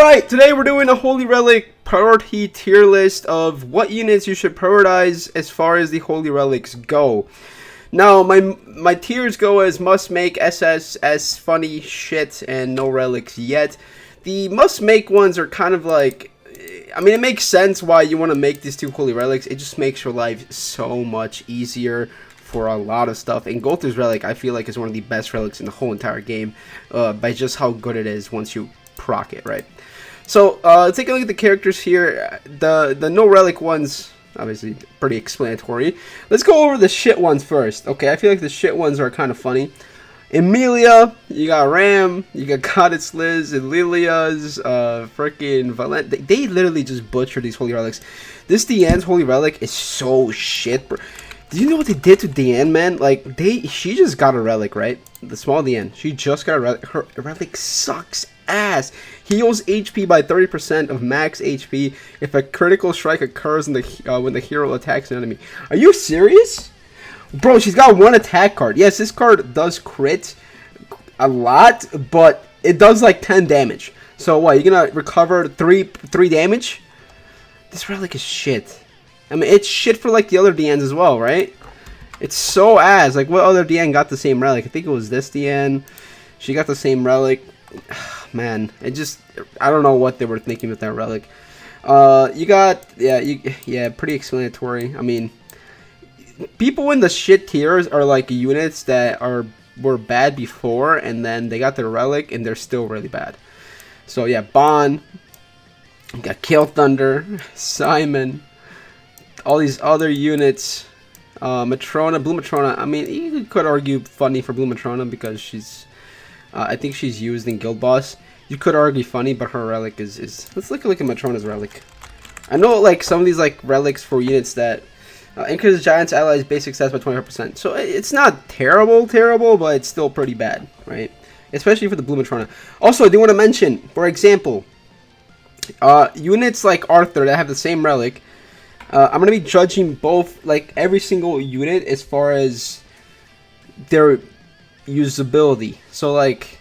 Alright, today we're doing a Holy Relic priority tier list of what units you should prioritize as far as the Holy Relics go. Now, my tiers go as must make, SS, S, funny, shit, and no relics yet. The must make ones are kind of like, I mean, it makes sense why you want to make these two Holy Relics. It just makes your life so much easier for a lot of stuff. And Gother's Relic, I feel like, is one of the best relics in the whole entire game by just how good it is once you proc it, right? So, take a look at the characters here. The no relic ones, obviously, pretty explanatory. Let's go over the shit ones first. Okay, I feel like the shit ones are kind of funny. Emilia, you got Ram, you got Goddess Liz, and Lilia's, freaking Valent. They literally just butchered these Holy Relics. This Diane's Holy Relic is so shit, bro. Do you know what they did to Diane, man? Like, she just got a relic, right? The small Diane. She just got a relic. Her relic sucks ass. Heals HP by 30% of max HP if a critical strike occurs in when the hero attacks an enemy. Are you serious? Bro, she's got one attack card. Yes, this card does crit a lot, but it does like 10 damage. So what, you're gonna recover 3 damage? This relic is shit. I mean, it's shit for like the other Dianes as well, right? It's so ass. Like, what other Diane got the same relic? I think it was this Diane. She got the same relic. Man, it just, I don't know what they were thinking with that relic. You got, yeah, pretty explanatory. I mean, people in the shit tiers are like units that were bad before, and then they got their relic, and they're still really bad. So yeah, Bond, you got Kill Thunder, Simon, all these other units, Matrona, Blue Matrona. I mean, you could argue funny for Blue Matrona because she's, I think she's used in Guild Boss. You could argue funny, but her relic is let's look at Matrona's relic. I know like some of these like relics for units that increases Giant's allies basic stats by 25%. So it's not terrible, but it's still pretty bad, right? Especially for the Blue Matrona. Also, I do want to mention, for example, units like Arthur that have the same relic. I'm gonna be judging both, like every single unit as far as their usability. So like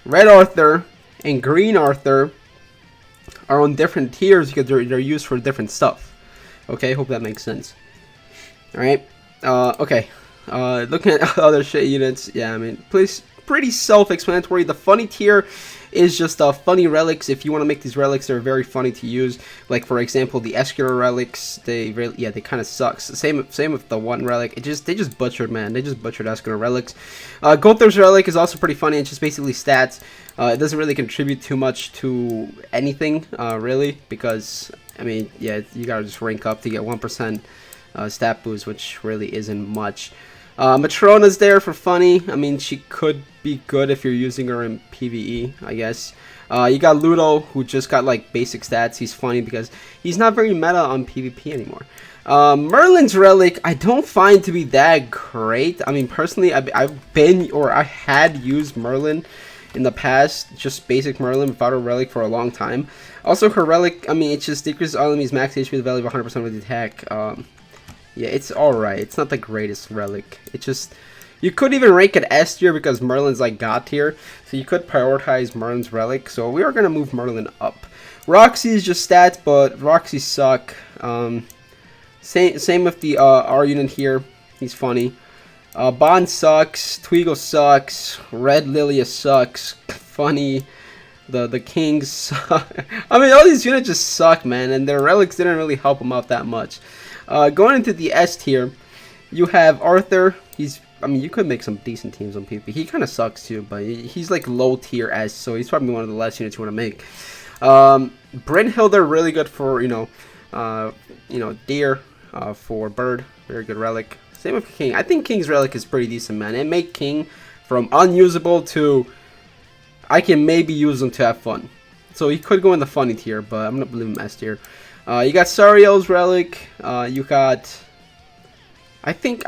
Red Arthur and Green Arthur are on different tiers because they're used for different stuff. Okay, hope that makes sense. All right. Okay. Looking at other shit units, yeah, I mean, pretty self-explanatory. The funny tier is just funny relics. If you want to make these relics, they're very funny to use. Like for example, the Escular relics, they kind of suck. Same with the one relic. They just butchered, man. They just butchered Escular relics. Gother's relic is also pretty funny. It's just basically stats. It doesn't really contribute too much to anything, really, because I mean, yeah, you gotta just rank up to get 1% stat boost, which really isn't much. Matrona's there for funny. I mean, she could be good if you're using her in PvE, I guess. You got Ludo, who just got like basic stats. He's funny because he's not very meta on PvP anymore. Merlin's relic, I don't find to be that great. I mean, personally, I had used Merlin in the past, just basic Merlin without a relic for a long time. Also, her relic, I mean, it just decreases all enemies' max HP with the value of 100% of the attack. Yeah, it's alright. It's not the greatest relic. It just, you could even rank it S tier because Merlin's like God tier. So you could prioritize Merlin's relic. So we are going to move Merlin up. Roxy's just stats, but Roxy suck. Same with the R unit here. He's funny. Bond sucks. Tweagle sucks. Red Lilia sucks. Funny. The Kings suck. I mean, all these units just suck, man. And their relics didn't really help them out that much. Going into the S tier, you have Arthur. I mean, you could make some decent teams on PvP. He kind of sucks too, but he's like low tier S, so he's probably one of the last units you want to make. Brynhilde, really good for deer, for bird, very good relic. Same with King. I think King's relic is pretty decent, man. It made King from unusable to I can maybe use him to have fun. So he could go in the funny tier, but I'm gonna leave him S tier. You got Sariel's relic. You got, I think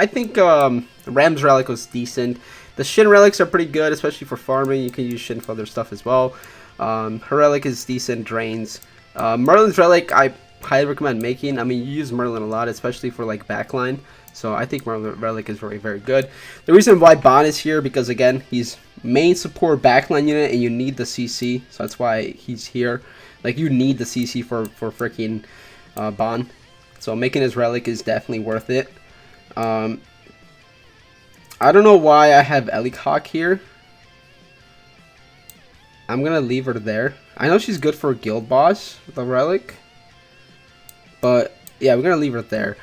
Ram's relic was decent. The Shin relics are pretty good, especially for farming. You can use Shin for other stuff as well. Her relic is decent, drains. Merlin's relic, I highly recommend making. I mean, you use Merlin a lot, especially for like backline. So I think Merlin relic is very, very good. The reason why Bond is here because again he's main support backline unit, and you need the CC, so that's why he's here. Like, you need the CC for freaking Bond. So making his relic is definitely worth it. I don't know why I have Ellie here. I'm gonna leave her there. I know she's good for a guild boss with a relic, but yeah, we're gonna leave her there.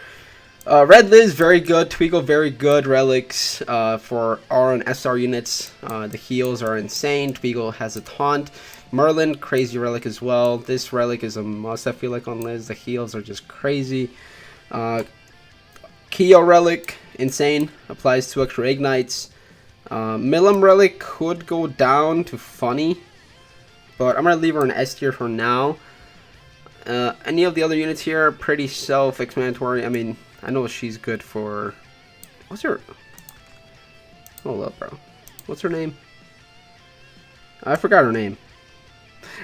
Red Liz, very good. Tweagle, very good relics for R and SR units. The heals are insane. Tweagle has a taunt. Merlin, crazy relic as well. This relic is a must, I feel like, on Liz. The heals are just crazy. Keo relic, insane. Applies 2 extra ignites. Milim relic could go down to funny, but I'm going to leave her in S tier for now. Any of the other units here are pretty self-explanatory. I mean, I know she's good for... What's her... Hold up, bro. What's her name? I forgot her name.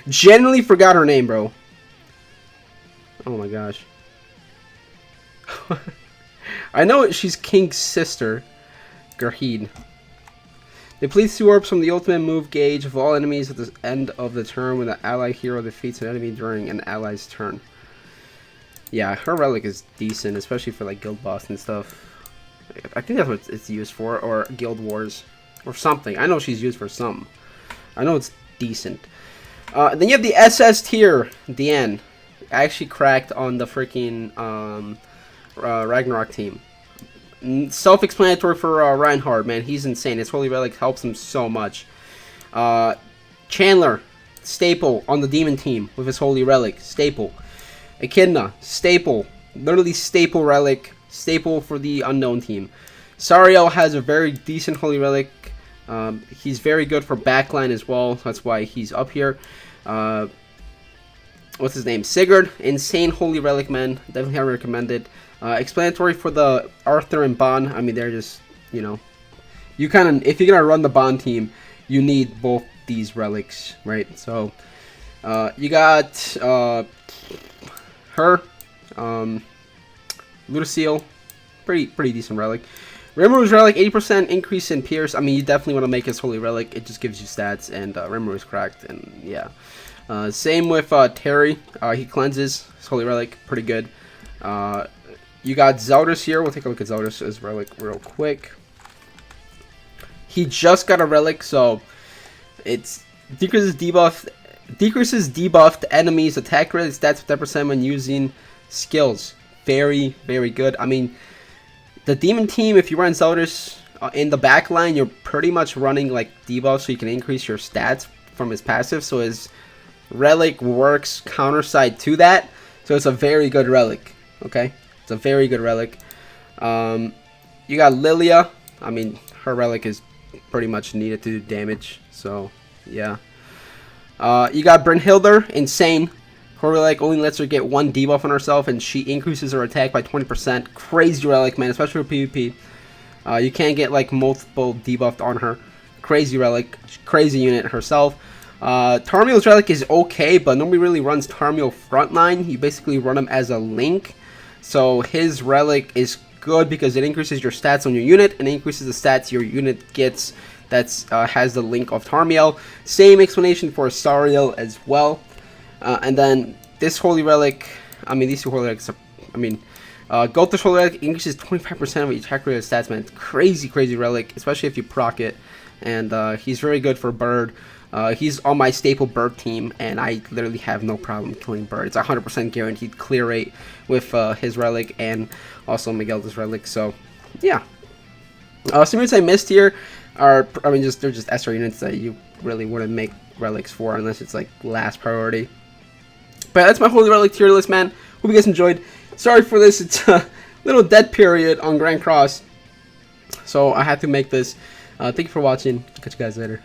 Genuinely forgot her name, bro. Oh my gosh. I know she's King's sister, Garheed. Depletes 2 orbs from the ultimate move gauge of all enemies at the end of the turn when the ally hero defeats an enemy during an ally's turn. Yeah, her relic is decent, especially for like guild boss and stuff. I think that's what it's used for, or guild wars, or something. I know she's used for something. I know it's decent. Then you have the SS tier, Diane. I actually cracked on the freaking Ragnarok team. Self-explanatory for Reinhardt, man. He's insane. His Holy Relic helps him so much. Chandler, staple on the Demon team with his Holy Relic. Staple. Echidna, staple. Literally staple relic. Staple for the Unknown team. Sariel has a very decent Holy Relic. He's very good for backline as well. That's why he's up here. What's his name? Sigurd, insane Holy Relic, man. Definitely highly recommended. Explanatory for the Arthur and Bond. I mean, they're just, you know, you kind of, if you're gonna run the Bond team, you need both these relics, right? So, you got her, Lucille, pretty decent relic. Rimru's relic, 80% increase in pierce. I mean, you definitely want to make his Holy Relic. It just gives you stats, and Rimru's cracked, and yeah. Same with Terry. He cleanses his Holy Relic, pretty good. You got Zeldris here. We'll take a look at Zeldris' relic real quick. He just got a relic, so it's decreases debuffed enemies attack rate stats with 10% when using skills. Very, very good. I mean, the Demon team, if you run Zeldris in the back line, you're pretty much running like debuff, so you can increase your stats from his passive. So his relic works counter side to that. So it's a very good relic. Okay, it's a very good relic. You got Lilia. I mean, her relic is pretty much needed to do damage. So yeah. You got Brynhildr, insane. Her relic only lets her get 1 debuff on herself, and she increases her attack by 20%. Crazy relic, man, especially for PvP. You can't get like multiple debuffed on her. Crazy relic, crazy unit herself. Tarmiel's relic is okay, but nobody really runs Tarmiel frontline. You basically run him as a link. So his relic is good because it increases your stats on your unit and increases the stats your unit gets that has the link of Tarmiel. Same explanation for Sariel as well. And then this Holy Relic, I mean, these two Holy Relics, Gotha's Holy Relic increases 25% of each attack rate stats, man. It's crazy, crazy relic, especially if you proc it. And he's very good for Bird. He's on my staple Bird team, and I literally have no problem killing Bird. It's 100% guaranteed clear rate with his relic and also Miguel's relic. So, yeah. Some units I missed here are, I mean, they're just SR units that you really wouldn't make relics for unless it's like last priority. But that's my Holy Relic tier list, man. Hope you guys enjoyed. Sorry for this. It's a little dead period on Grand Cross, so I had to make this. Thank you for watching. Catch you guys later.